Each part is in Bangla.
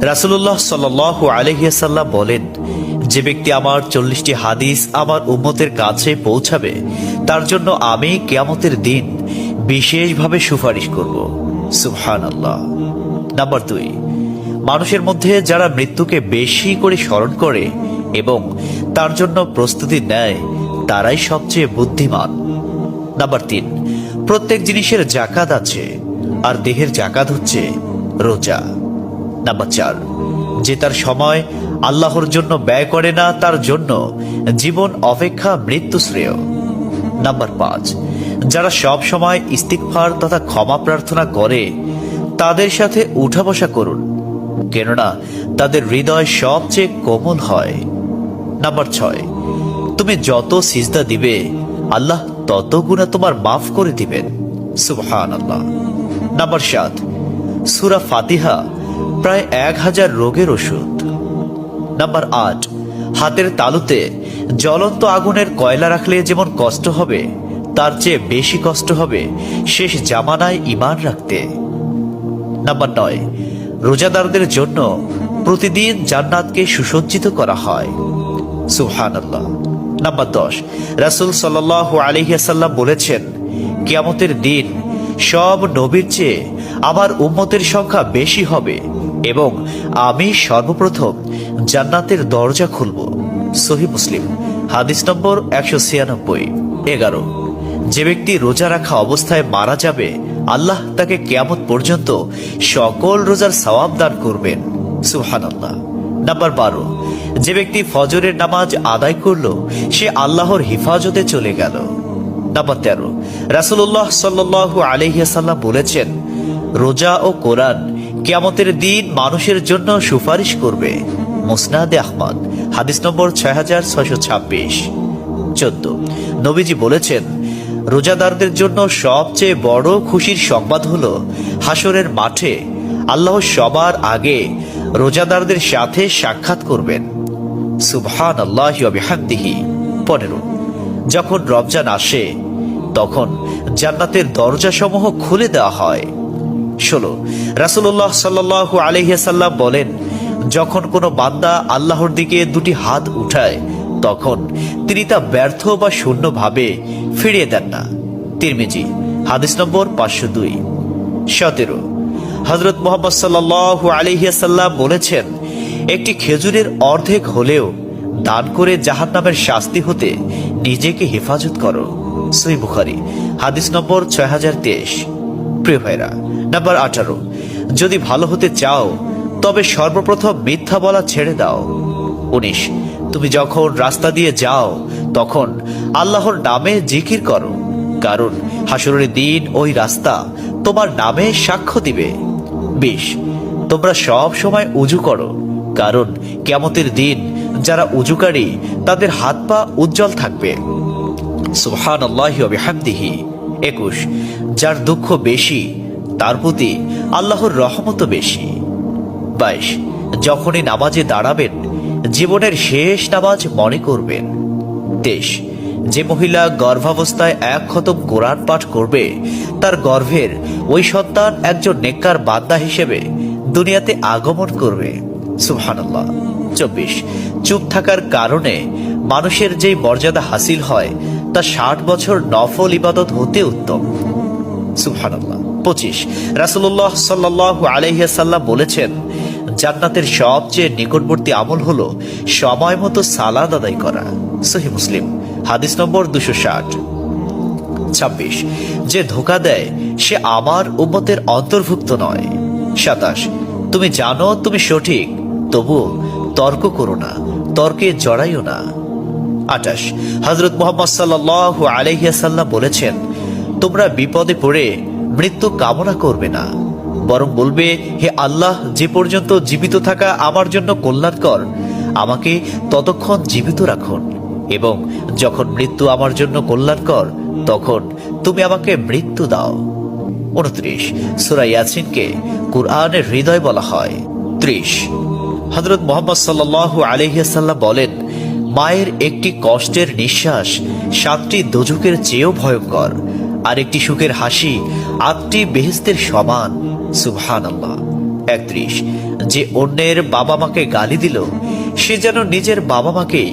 রাসূলুল্লাহ সাল্লাল্লাহু আলাইহি ওয়াসাল্লাম বলেন, যে ব্যক্তি আমার 40টি হাদিস আমার উম্মতের কাছে পৌঁছাবে তার জন্য আমি কিয়ামতের দিন বিশেষভাবে সুপারিশ করব। সুবহানাল্লাহ। নাম্বার 2, মানুষের মধ্যে যারা মৃত্যুকে বেশি করে স্মরণ করে এবং তার জন্য প্রস্তুতি নেয় তারাই সবচেয়ে বুদ্ধিমান। নাম্বার 3, প্রত্যেক জিনিসের জাকাত আছে, আর দেহের জাকাত হচ্ছে রোজা। নাম্বার 4, যে তার সময় আল্লাহর জন্য ব্যয় করে না তার জন্য জীবন অপেক্ষা মৃত্যু শ্রেয়। নাম্বার 5, যারা সব সময় ইস্তিগফার তথা ক্ষমা প্রার্থনা করে তাদের সাথে উঠা বসা করুন, কেননা তাদের হৃদয় সবচেয়ে কোমল হয়। নাম্বার 6, তুমি যত সিজদা দিবে আল্লাহ তত গুনাহ তোমার মাফ করে দিবেন। সুবহানাল্লাহ। নাম্বার 7, সূরা ফাতিহা প্রায় 1000 রোগের ওষুধ। নাম্বার 8, হাতের তালুতে জ্বলন্ত আগুনের কয়লা রাখলে যেমন কষ্ট হবে তার চেয়ে বেশি কষ্ট হবে শেষ জামানায় ঈমান রাখতে। নাম্বার 9, রোজাদারদের জন্য প্রতিদিন জান্নাতকে সুসজ্জিত করা হয়। সুবহানাল্লাহ। নাম্বার 10, রাসূল সাল্লাল্লাহু আলাইহি ওয়াসাল্লাম বলেছেন, কিয়ামতের দিন সব নবীর চেয়ে আমার উম্মতের সংখ্যা বেশি হবে এবং আমি সর্বপ্রথম জান্নাতের দরজা খুলব। সহিহ মুসলিম, হাদিস নম্বর 196। 11, যে ব্যক্তি রোজা রাখা অবস্থায় মারা যাবে আল্লাহ তাকে কিয়ামত পর্যন্ত সকল রোজার সওয়াব দান করবেন। সুবহানাল্লাহ। নাম্বার 12, যে ব্যক্তি ফজরের নামাজ আদায় করল সে আল্লাহর হিফাজতে চলে গেল। নাম্বার 13, রাসূলুল্লাহ সাল্লাল্লাহু আলাইহি ওয়াসাল্লাম বলেছেন, রোজা ও কোরআন কিয়ামতের দিন মানুষের জন্য সুপারিশ করবে। মুসনাদে আহমদ, হাদিস নম্বর 6626। 14, নবীজি বলেছেন, রোজাদারদের জন্য সবচেয়ে বড় খুশির সংবাদ হলো হাসরের মাঠে আল্লাহ সবার আগে রোজাদারদের সাথে সাক্ষাৎ করবেন। সুবহানাল্লাহি ওয়া বিহামদিহি। 15, যখন রমজান আসে তখন জান্নাতের দরজাসমূহ খুলে দেওয়া হয়। 16, রাসূলুল্লাহ সাল্লাল্লাহু আলাইহি ওয়াসাল্লাম বলেন, যখন কোনো বান্দা আল্লাহর দিকে দুটি হাত উঠায় তখন তিনি তা ব্যর্থ বা শূন্যভাবে ফিরিয়ে দেন না। তিরমিজি, হাদিস নম্বর 502। 17, হযরত মুহাম্মদ সাল্লাল্লাহু আলাইহি ওয়াসাল্লাম বলেছেন, একটি খেজুরের অর্ধেক হলেও দান করে জাহান্নামের শাস্তি হতে নিজেকে হেফাজত করো। সহিহ বুখারী, হাদিস নম্বর 6023। প্রিয় ভাইরা, নাম্বার 18, যদি ভালো হতে চাও তবে সর্বপ্রথম মিথ্যা বলা ছেড়ে দাও। 19, তুমি যখন রাস্তা দিয়ে যাও তখন আল্লাহর নামে জিকির করো, কারণ হাসরের দিন ওই রাস্তা তোমার নামে সাক্ষ্য দিবে। 20, তোমরা সব সময় উযু করো, কারণ কিয়ামতের দিন যারা উযুকারী তাদের হাত পা উজ্জ্বল থাকবে। সুবহানাল্লাহি ওয়া বিহামদিহি। 21, যার দুঃখ বেশি তার প্রতি আল্লাহর রহমতও বেশি। 22, যখনই নামাজে দাঁড়াবেন জীবনের শেষ নামাজ মনে করবেন। 23, যে মহিলা গর্ভাবস্থায় 1 খতম কোরআন পাঠ করবে তার গর্ভের ওই সন্তান একজন নেককার বান্দা হিসেবে দুনিয়াতে আগমন করবে। সুবহানাল্লাহ। 24, চুপ থাকার কারণে মানুষের যেই মর্যাদা হাসিল হয় তা 60 বছর নফল ইবাদত হতে উত্তম। সুবহানাল্লাহ। 25, রাসূলুল্লাহ সাল্লাল্লাহু আলাইহি ওয়াসাল্লাম বলেছেন, জান্নাতের সবচেয়ে নিকটবর্তী আমল হলো সময় মতো সালাত আদায় করা। সহিহ মুসলিম, হাদিস নম্বর 260। 26, যে ধোঁকা দেয় সে আমার উম্মতের অন্তর্ভুক্ত নয়। 27, তুমি জানো তুমি সঠিক তবুও তর্ক করো না, তর্কে জড়াইও না। 28, হযরত মুহাম্মদ সাল্লাল্লাহু আলাইহি ওয়াসাল্লাম বলেছেন, তোমরা বিপদে পড়ে মৃত্যু কামনা করবে না, বরং বলবে, হে আল্লাহ, যে পর্যন্ত জীবিত থাকা আমার জন্য কল্যাণকর আমাকে ততক্ষণ জীবিত রাখুন, এবং যখন মৃত্যু আমার জন্য কল্যাণকর তখন তুমি আমাকে মৃত্যু দাও। 29, সূরা ইয়াসিনকে কুরআনের হৃদয় বলা হয়। 30, হযরত মুহাম্মদ সাল্লাল্লাহু আলাইহি ওয়াসাল্লাম বলেন, মায়ের একটি কষ্টের নিঃশ্বাস 7টি দোজখের চেয়েও ভয়ঙ্কর, আর একটি সুখের হাসি 8টি বেহেশতের সমান। সুবহানাল্লাহ। 31, যে অন্যের বাবা মাকে গালি দিল সে যেন নিজের বাবা মাকেই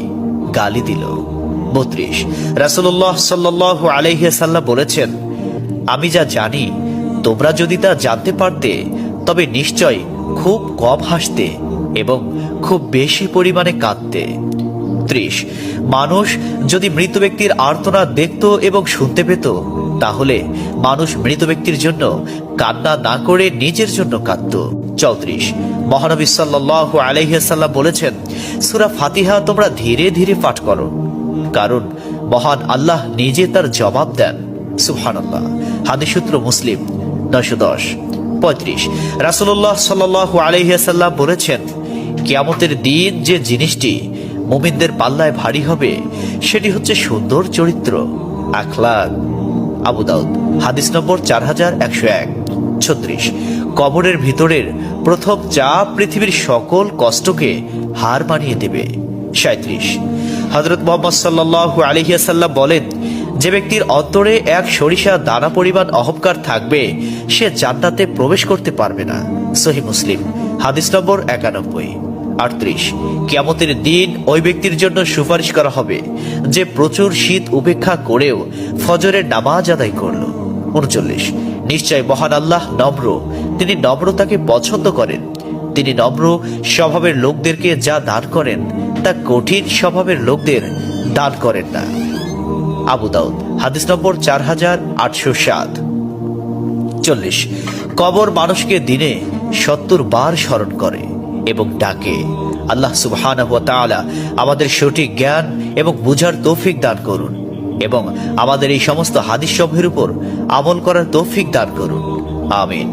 গালি দিল। 32 রাসূলুল্লাহ সাল্লাল্লাহু আলাইহি ওয়াসাল্লাম বলেছেন, আমি যা জানি তোমরা যদি তা জানতে পারতে তবে নিশ্চয় খুব কম হাসতে এবং খুব বেশি পরিমাণে কাঁদতে। 30 মানুষ যদি মৃত ব্যক্তির আর্তনাদ দেখত এবং শুনতে পেত তাহলে মানুষ মৃত ব্যক্তির জন্য কান্না না করে নিজের জন্য কাঁদত। 34 মহানবী সাল্লাল্লাহু আলাইহি ওয়াসাল্লাম বলেছেন, সূরা ফাতিহা তোমরা ধীরে ধীরে পাঠ করো, কারণ মহান আল্লাহ নিজে তার জবাব দেন। সুবহানাল্লাহ। হাদিস সূত্র মুসলিম 910। 35 রাসূলুল্লাহ সাল্লাল্লাহু আলাইহি ওয়াসাল্লাম বলেছেন, কিয়ামতের দিন যে জিনিসটি মুমিনদের পাল্লায় ভারী হবে সেটি হচ্ছে সুন্দর চরিত্র, আখলাক। আবু দাউদ হাদিস নম্বর 4101। 36 কবরের ভিতরের প্রথম চাপ পৃথিবীর সকল কষ্টকে হার মানিয়ে দেবে। 37 হযরত মুহাম্মদ সাল্লাল্লাহু আলাইহি ওয়াসাল্লাম বলেন, যে ব্যক্তির অন্তরে এক সরিষা দানা পরিমাণ অহংকার থাকবে সে জান্নাতে প্রবেশ করতে পারবে না। সহিহ মুসলিম হাদিস নম্বর 91। 38 কিয়ামতের দিন ওই ব্যক্তির জন্য সুপারিশ করা হবে যে প্রচুর শীত উপেক্ষা করেও ফজরের নামাজ আদায় করল। 39 নিশ্চয় মহান আল্লাহ নম্র, তিনি নম্রতাকে পছন্দ করেন। তিনি নম্র স্বভাবের লোকদেরকে যা দান করেন তা কঠিন স্বভাবের লোকদের দান করেন না। আবু দাউদ হাদিস নম্বর 4807। 40 কবর মানুষকে দিনে 70 বার স্মরণ করে এবং ডাকে। আল্লাহ সুবহানাহু ওয়া তাআলা আমাদের সঠিক জ্ঞান এবং বুঝার তৌফিক দান করুন এবং আমাদের এই সমস্ত হাদিস সমূহের উপর আমল করার তৌফিক দান করুন। আমিন।